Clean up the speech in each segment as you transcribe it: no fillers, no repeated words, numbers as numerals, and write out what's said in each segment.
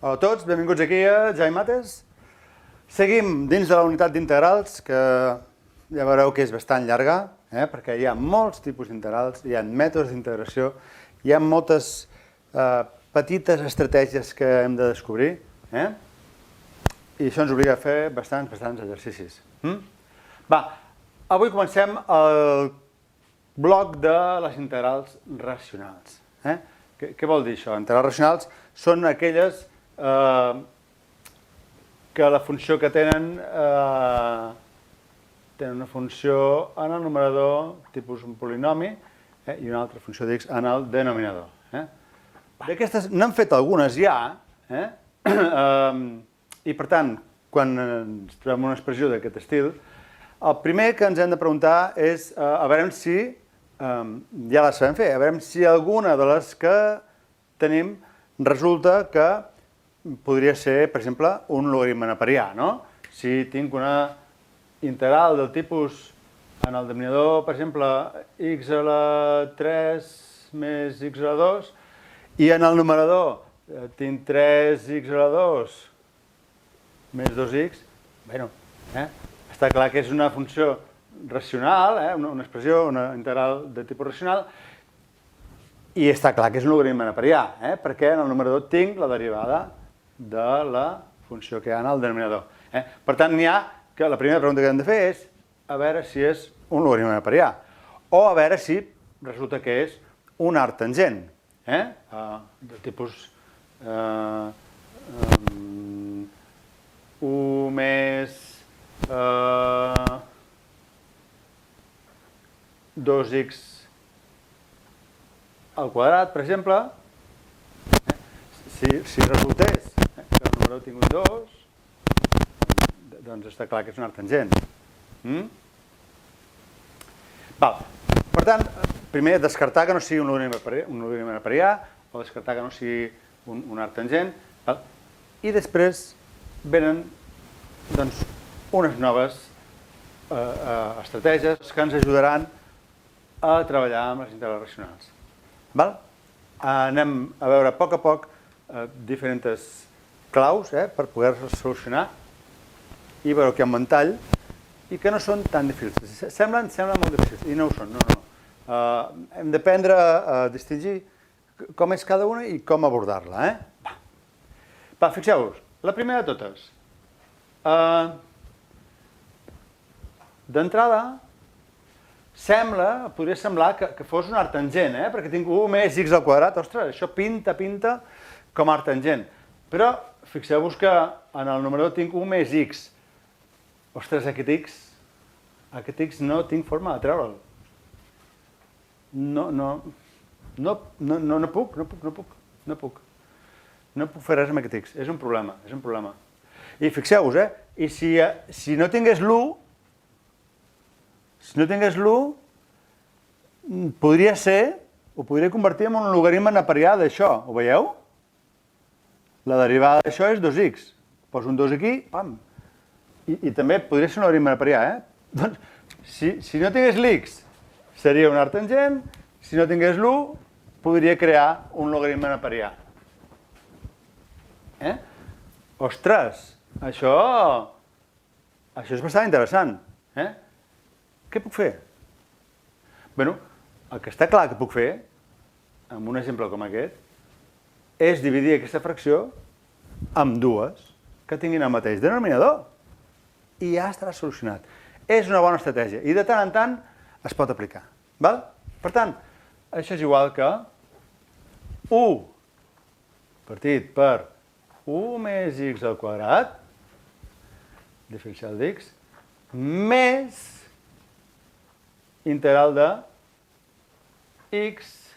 Hola a tots, benvinguts aquí a Jaime Mates. Seguim dins de la unitat d'integrals, que ja veureu que és bastant llarga, perquè hi ha molts tipus d'integrals, hi ha mètodes d'integració, hi ha moltes petites estratègies que hem de descobrir, i això ens obliga a fer bastants exercicis. Va, avui comencem el bloc de les integrals racionals. Què vol dir això? Integrals racionals són aquelles que la funció que tenen una funció en el numerador, tipus un polinomi, i una altra funció d'x en el denominador. D'aquestes n'hem fet algunes ja, i per tant, quan ens trobem una expressió d'aquest estil, el primer que ens hem de preguntar és a veure si, ja la sabem fer, a veure si alguna de les que tenim resulta que podria ser, per exemple, un logaritme neperià, no? Si tinc una integral del tipus en el denominador, per exemple, x a la 3 més x a la 2, i en el numerador tinc 3x a la 2 més 2x, bueno, està clar que és una funció racional, una expressió, una integral de tipus racional, i està clar que és un logaritme neperià, perquè en el numerador tinc la derivada de la funció que hi ha en el denominador. Per tant, n'hi ha que la primera pregunta que hem de fer és a veure si és un logaritme neperià, o a veure si resulta que és un arc tangent, de tipus 1 més 2x al quadrat, per exemple. Si resultés que el numerador tinc un 2, doncs està clar que és un arc tangent. Per tant, primer descartar que no sigui un logaritme neperià, o descartar que no sigui un arc tangent, i després venen unes noves estratègies que ens ajudaran a treballar amb les integrals racionals. Anem a veure a poc diferents claus per poder-les solucionar i veure que hi ha un ventall i que no són tan difícils. Semblen molt difícils i no ho són, no. Hem d'aprendre a distingir com és cada una i com abordar-la. Fixeu-vos, la primera de totes. D'entrada, podria semblar que fos un arc tangent, perquè tinc 1 més x al quadrat. Ostres, això pinta com arc tangent. Però fixeu-vos que en el numerador tinc 1 més x. Ostres, aquest x no tinc forma de treure'l. No puc. No puc fer res amb aquest x. És un problema. I fixeu-vos, i si no tingués l'1, podria ser, ho podria convertir en un logaritme neperià d'això, ho veieu? La derivada d'això és 2x. Poso un 2 aquí, pam. I també podria ser un logaritme neperià, Doncs, si no tingués l'x, seria un arc tangent, si no tingués l'1, podria crear un logaritme neperià. Ostres, això és bastant interessant. Què puc fer? Bé, el que està clar que puc fer, amb un exemple com aquest, és dividir aquesta fracció amb dues que tinguin el mateix denominador i ja estarà solucionat. És una bona estratègia i de tant en tant es pot aplicar. Per tant, això és igual que 1 partit per 1 més x al quadrat, diferencial d'x, més integral de x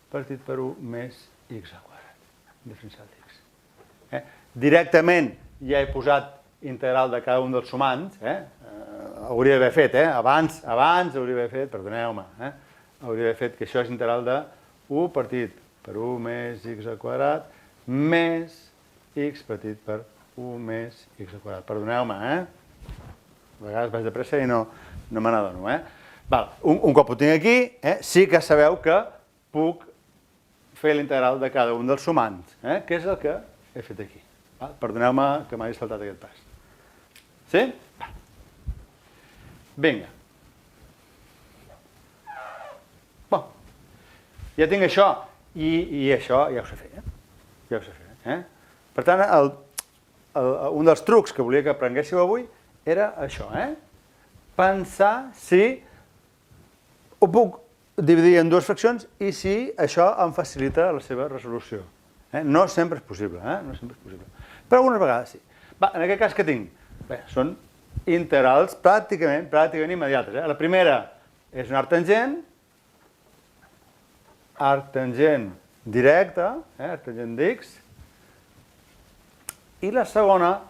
partit per 1 més x al quadrat, diferencial d'x. Directament ja he posat integral de cada un dels sumands, hauria d'haver fet, abans hauria d'haver fet, perdoneu-me, hauria d'haver fet que això és integral de 1 partit per 1 més x al quadrat més x partit per 1 més x al quadrat. Perdoneu-me, a vegades vaig de pressa i no me n'adono. Un cop ho tinc aquí, sí que sabeu que puc fer l'integral de cada un dels sumands, que és el que he fet aquí. Perdoneu-me que m'hagi saltat aquest pas. Sí? Vinga. Bon, ja tinc això, i això ja ho sé fer, ja ho sé fer. Per tant, un dels trucs que volia que aprenguéssiu avui era això, pensar si ho puc dividir en dues fraccions i si això em facilita la seva resolució. No sempre és possible, no sempre és possible. Però algunes vegades sí. En aquest cas que tinc? Bé, són integrals pràcticament immediates. La primera és un arc tangent directe, arc tangent d'x, i la segona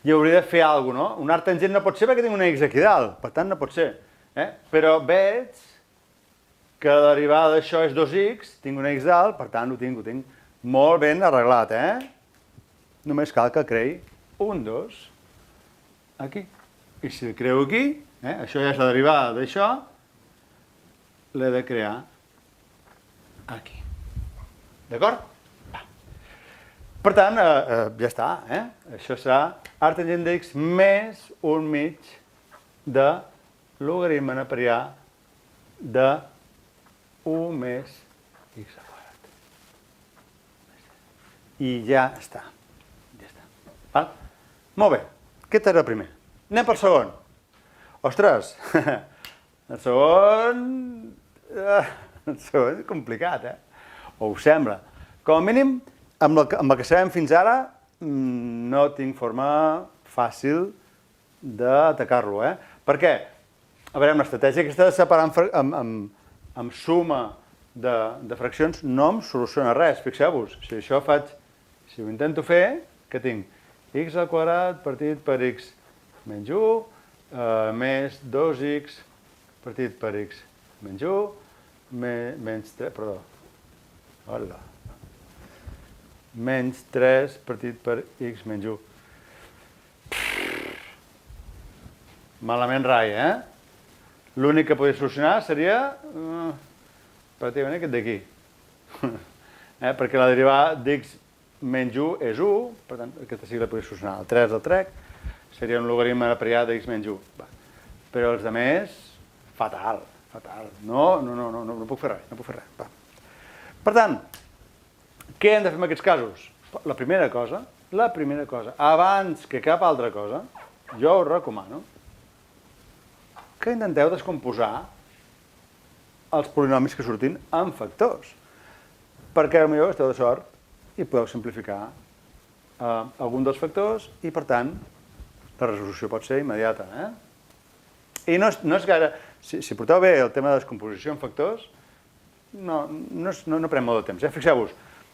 hi hauria de fer alguna cosa, no? Un arc tangent no pot ser perquè tinc una x aquí dalt, per tant no pot ser. Però veig que la derivada d'això és 2x, tinc una x dalt, per tant ho tinc molt ben arreglat. Només cal que creï un 2 aquí. I si el creo aquí, això ja és la derivada d'això, l'he de crear aquí. D'acord? Per tant, ja està. Això serà arc tangent d'x més 1/2 de logaritme neperià de 1 més x al quadrat. I ja està. Molt bé. Aquest era el primer. Anem pel segon. Ostres, el segon és complicat, o ho sembla. Com a mínim, amb el que sabem fins ara, no tinc forma fàcil d'atacar-lo. Per què? A veure, amb l'estratègia aquesta de separar amb suma de fraccions no em soluciona res. Fixeu-vos, si això faig, si ho intento fer, què tinc? X al quadrat partit per x menys 1 més 2x partit per x menys 1 menys 3, perdó, hola, menys 3 partit per x menys 1. Malament rai, L'únic que podria solucionar seria pràcticament aquest d'aquí. Perquè la derivada d'x menys 1 és 1, per tant, aquesta sí que la podria solucionar. El 3 del trec seria un logaritme neperià d'x menys 1. Però els altres, fatal. No puc fer res. Per tant, què hem de fer en aquests casos? La primera cosa, abans que cap altra cosa, jo us recomano que intenteu descomposar els polinomis que surtin en factors. Perquè potser esteu de sort i podeu simplificar algun dels factors i, per tant, la resolució pot ser immediata. I no és gaire... Si porteu bé el tema de descomposició en factors, no pren molt de temps. Fixeu-vos,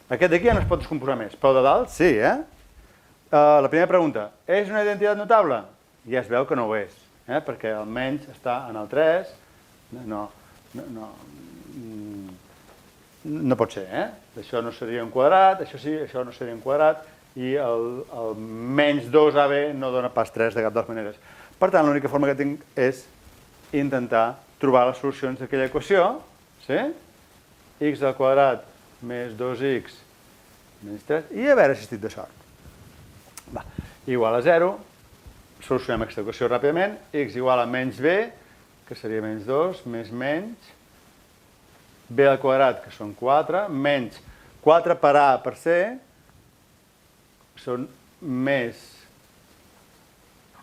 aquest d'aquí ja no es pot descomposar més, però de dalt sí. La primera pregunta, és una identitat notable? Ja es veu que no ho és, perquè almenys està en el 3, no pot ser, Això no seria un quadrat, això sí, això no seria un quadrat, i el menys 2AB no dona pas 3 de cap de les maneres. Per tant, l'única forma que tinc és intentar trobar les solucions d'aquella equació, x al quadrat més 2x menys 3, i a veure si estic de sort. Igual a 0, solucionem aquesta equació ràpidament, x igual a menys b, que seria menys 2, més menys, b al quadrat, que són 4, menys 4 per a per c, són més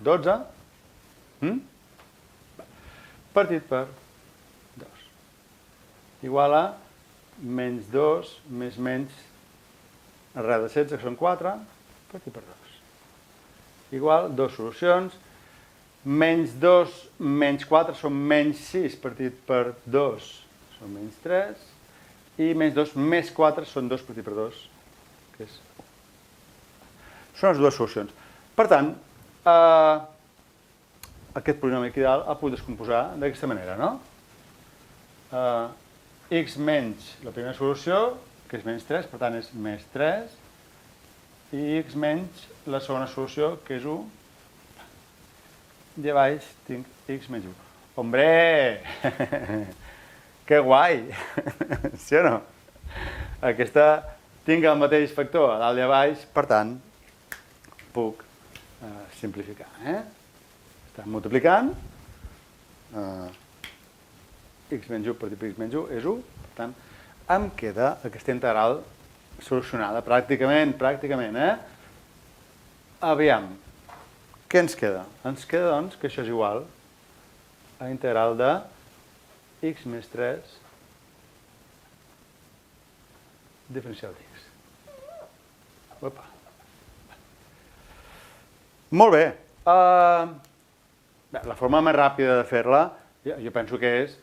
12, partit per 2. Igual a menys 2 més menys arrel de 16, que són 4, partit per 2. Igual, dues solucions, menys 2 menys 4 són menys 6 partit per 2, són menys 3, i menys 2 més 4 són 2 partit per 2, que és 1. Són les dues solucions. Per tant, aquest polinomi aquí dalt el puc descomposar d'aquesta manera, no? X menys la primera solució, que és menys 3, per tant és més 3, i x menys la segona solució, que és 1, i a baix tinc x menys 1. Hombre! Que guai! Sí o no? Aquesta tinc el mateix factor a dalt i a baix, per tant, puc simplificar. Estem multiplicant, x menys 1 per x menys 1 és 1, per tant, em queda aquesta integral solucionada pràcticament, Aviam, què ens queda? Ens queda, doncs, que això és igual a integral de x més 3 diferencial d'x. Opa. Molt bé. La forma més ràpida de fer-la, jo penso que és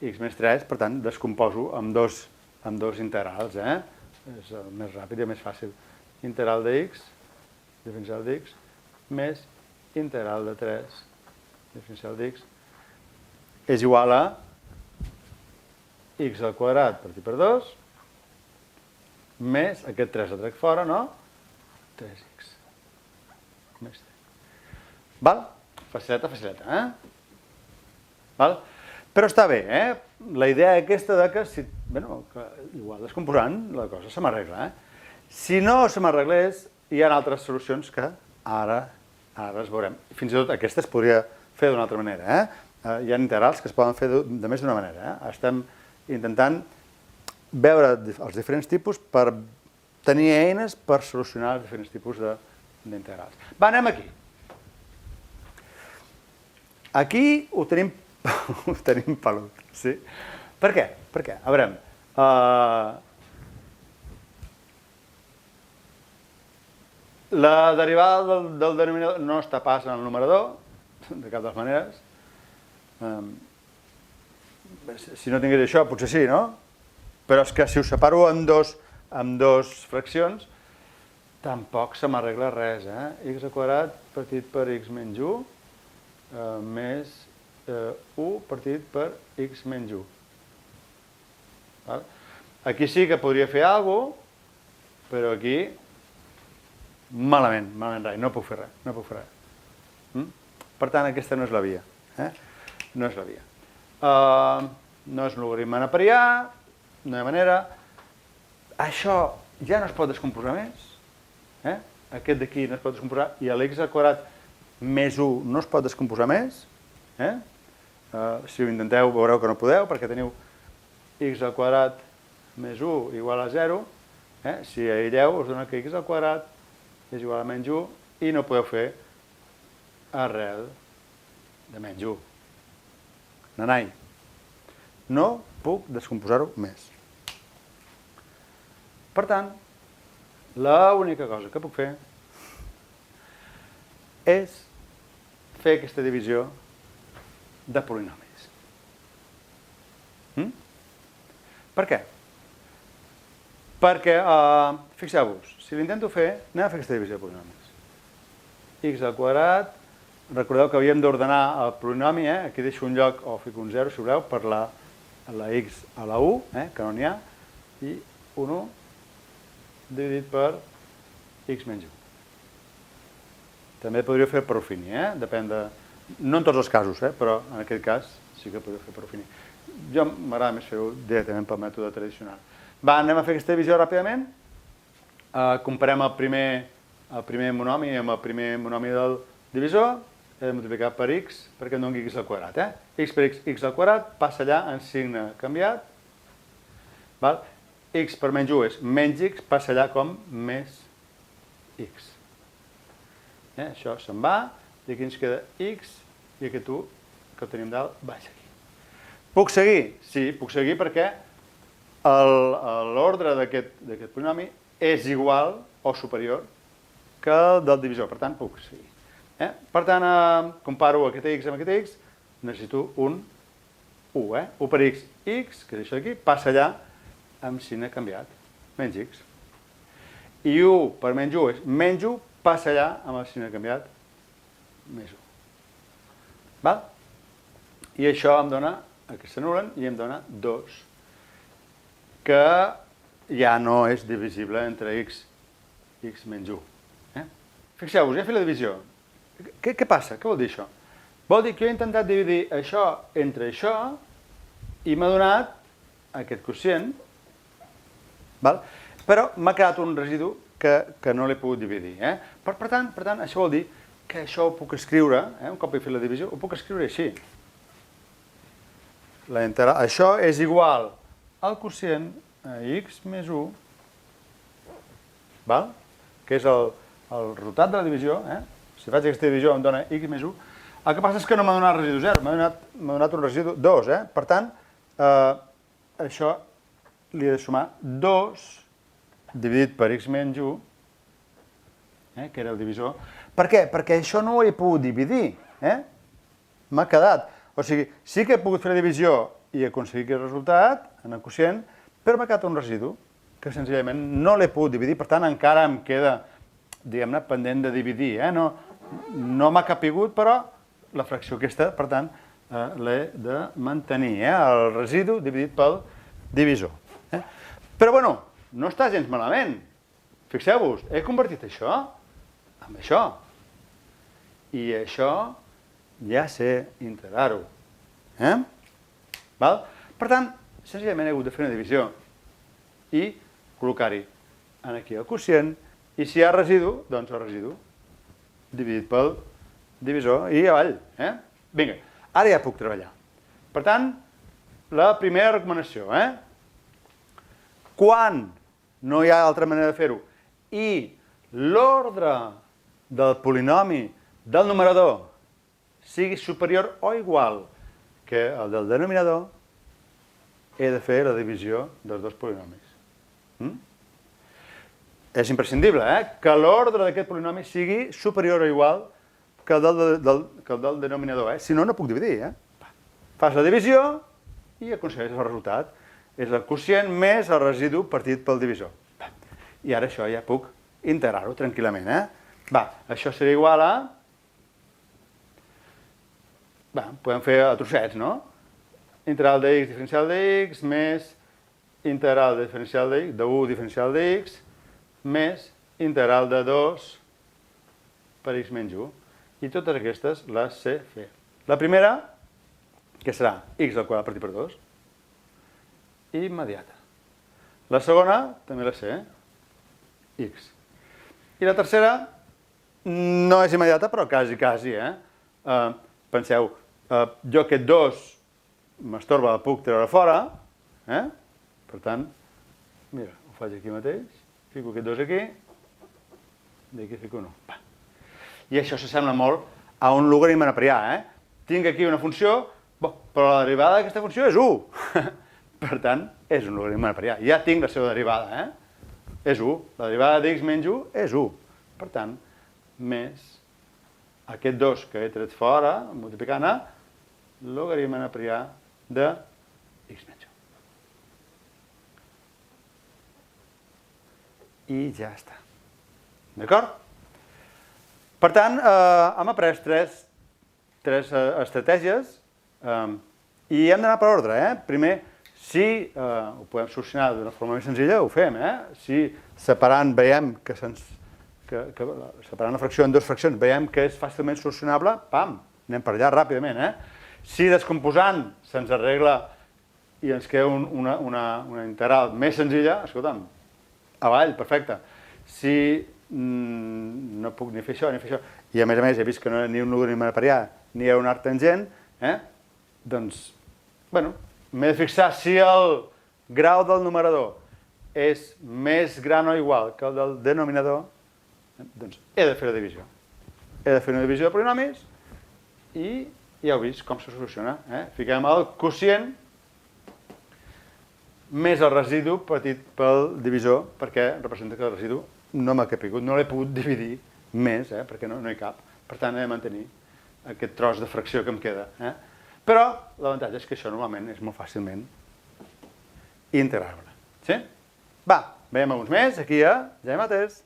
x més 3, per tant, descomposo amb dos integrals. És el més ràpid i el més fàcil. Integral de x, diferencial d'x, més integral de 3, diferencial d'x, és igual a x al quadrat partit per 2, més aquest 3 el trec fora, no? 3x. Més 3. Val? Facileta, Val? Però està bé, La idea aquesta de que, igual descomposant, la cosa se m'arregla, Si no se m'arreglés, hi ha altres solucions que ara es veurem. Fins i tot aquesta es podria fer d'una altra manera, Hi ha integrals que es poden fer de més d'una manera, Estem intentant veure els diferents tipus per tenir eines per solucionar els diferents tipus d'integrals. Va, anem aquí. Aquí ho tenim pelut, sí? Per què? A veure, la derivada del denominador no està pas en el numerador, de cap de les maneres. Si no tingués això, potser sí, no? Però és que si ho separo en dos fraccions, tampoc se m'arregla res, x al quadrat partit per x menys 1 més 1 partit per x menys 1. Aquí sí que podria fer alguna cosa, però aquí malament, no puc fer res. Per tant, aquesta no és la via. No és la via. No és un logaritme neperià, no hi ha manera. Això ja no es pot descomposar més. Aquest d'aquí no es pot descomposar i l'ex al quadrat més 1 no es pot descomposar més. Si ho intenteu veureu que no podeu perquè teniu x al quadrat més 1 igual a 0. Si aïlleu us dona que x al quadrat és igual a menys 1 i no podeu fer arrel de menys 1. Nanai, no puc descomposar-ho més. Per tant, l'única cosa que puc fer és fer aquesta divisió de polinomis. Per què? Perquè, fixeu-vos, si l'intento fer, anem a fer aquesta divisió de polinomis. X al quadrat, recordeu que havíem d'ordenar el polinomi, aquí deixo un lloc, o fico un 0, si voleu, per la x a la 1, que no n'hi ha, i 1 dividit per x menys 1. També podria fer per Ruffini, depèn de... No en tots els casos, però en aquest cas sí que podria fer per Ruffini. Jo m'agrada més fer-ho directament pel mètode tradicional. Va, anem a fer aquesta divisió ràpidament. Comparem el primer monomi amb el primer monomi del divisor. He de multiplicar per x perquè em doni x al quadrat. X per x al quadrat passa allà en signe canviat. X per menys 1 és menys x, passa allà com més x. Això se'n va, i aquí ens queda x, i aquest 1 que el tenim dalt baix aquí. Puc seguir? Sí, puc seguir perquè l'ordre d'aquest polinomi és igual o superior que el del divisor, per tant puc seguir. Per tant, comparo aquest x amb aquest x, necessito un 1. 1 per x, x, que és això d'aquí, passa allà amb signe canviat, menys x. I 1 per menys 1 és menys 1, passa allà amb el signe canviat, més 1. I això em dona, aquests s'anulen, i em dona 2, que ja no és divisible entre x menys 1. Fixeu-vos, ja he fet la divisió. Què passa? Què vol dir això? Vol dir que jo he intentat dividir això entre això i m'ha donat aquest quocient. però m'ha quedat un residu que no l'he pogut dividir. Per tant, això vol dir que això ho puc escriure, un cop he fet la divisió, ho puc escriure així. Això és igual al quocient a x més 1, que és el resultat de la divisió. Si faig aquesta divisió em dona x més 1. El que passa és que no m'ha donat residu 0, m'ha donat un residu 2. Per tant, això li he de sumar 2 dividit per x menys 1, que era el divisor. Per què? Perquè això no ho he pogut dividir. M'ha quedat. O sigui, sí que he pogut fer la divisió i aconseguir aquest resultat en el quocient, però m'ha quedat un residu que senzillament no l'he pogut dividir. Per tant, encara em queda, diguem-ne, pendent de dividir. No m'ha capigut, però la fracció aquesta, per tant, l'he de mantenir. El residu dividit pel divisor. Però, bueno, no està gens malament. Fixeu-vos, he convertit això en això. I això ja sé integrar-ho. Per tant, senzillament he hagut de fer una divisió i col·locar-hi aquí el quocient, i si hi ha residu, doncs el residu dividit pel divisor i avall. Vinga, ara ja puc treballar. Per tant, la primera recomanació. Quan no hi ha altra manera de fer-ho i l'ordre del polinomi del numerador sigui superior o igual que el del denominador, he de fer la divisió dels dos polinomis. És imprescindible, que l'ordre d'aquest polinomi sigui superior o igual que el del denominador. Si no, no puc dividir. Fas la divisió i aconsegueixes el resultat. És el quocient més el residu partit pel divisor. I ara això ja puc integrar-ho tranquil·lament. Això seria igual a... Podem fer a trossets, no? Integral de x diferencial de x més integral de diferencial de x, de 1 diferencial de x, més integral de 2 per x menys 1. I totes aquestes les sé fer. La primera, que serà x al quadrat partit per 2, immediata. La segona, també la sé, x. I la tercera, no és immediata, però quasi. Penseu, jo aquest 2 m'estorba, el puc treure fora, per tant, mira, ho faig aquí mateix, fico aquest 2 aquí, i aquí fico 1. I això s'assembla molt a un logaritme neperià. Tinc aquí una funció, però la derivada d'aquesta funció és 1. Per tant, és un logaritme neperià. Ja tinc la seva derivada. És 1. La derivada d'x menys 1 és 1. Per tant, més aquest 2 que he tret fora, multiplicant a logaritme neperià de x menys 1. I ja està. D'acord? Per tant, hem après tres estratègies i hem d'anar per ordre. Primer, si ho podem solucionar d'una forma més senzilla, ho fem. Si separant veiem que separant la fracció en dues fraccions veiem que és fàcilment solucionable, pam, anem per allà ràpidament. Si descomposant se'ns arregla i ens queda una integral més senzilla, escolta'm, avall, perfecte. Si no puc ni fer això ni fer això, i a més he vist que no hi ha ni un logaritme neperià ni hi ha un arc tangent, doncs, bueno, m'he de fixar si el grau del numerador és més gran o igual que el del denominador, doncs he de fer la divisió. He de fer una divisió de polinomis i ja heu vist com se soluciona. Fiquem el quocient més el residu petit pel divisor, perquè representa que el residu no m'ha capigut, no l'he pogut dividir més, perquè no hi cap. Per tant, he de mantenir aquest tros de fracció que em queda. Però l'avantatge és que això normalment és molt fàcilment integrable. Sí? Va, veiem alguns més aquí a Jaime Mates.